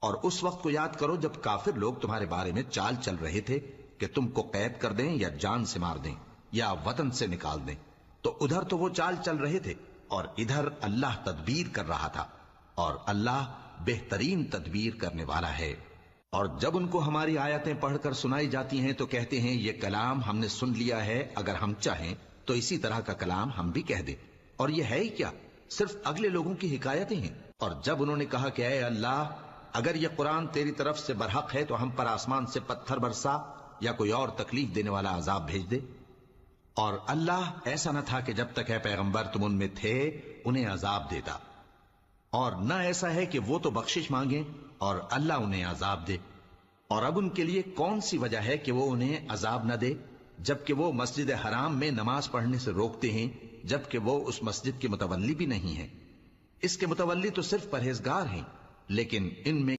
اور اس وقت کو یاد کرو جب کافر لوگ تمہارے بارے میں چال چل رہے تھے کہ تم کو قید کر دیں یا جان سے مار دیں یا وطن سے نکال دیں، تو ادھر تو وہ چال چل رہے تھے اور ادھر اللہ تدبیر کر رہا تھا، اور اللہ بہترین تدبیر کرنے والا ہے۔ اور جب ان کو ہماری آیتیں پڑھ کر سنائی جاتی ہیں تو کہتے ہیں یہ کلام ہم نے سن لیا ہے، اگر ہم چاہیں تو اسی طرح کا کلام ہم بھی کہہ دیں، اور یہ ہے ہی کیا، صرف اگلے لوگوں کی حکایتیں ہیں۔ اور جب انہوں نے کہا کہ اے اللہ اگر یہ قرآن تیری طرف سے برحق ہے تو ہم پر آسمان سے پتھر برسا یا کوئی اور تکلیف دینے والا عذاب بھیج دے، اور اللہ ایسا نہ تھا کہ جب تک اے پیغمبر تم ان میں تھے انہیں عذاب دیتا، اور نہ ایسا ہے کہ وہ تو بخشش مانگیں اور اللہ انہیں عذاب دے۔ اور اب ان کے لیے کون سی وجہ ہے کہ وہ انہیں عذاب نہ دے، جبکہ وہ مسجد حرام میں نماز پڑھنے سے روکتے ہیں، جبکہ وہ اس مسجد کے متولی بھی نہیں ہیں۔ اس کے متولی تو صرف پرہیزگار ہیں، لیکن ان میں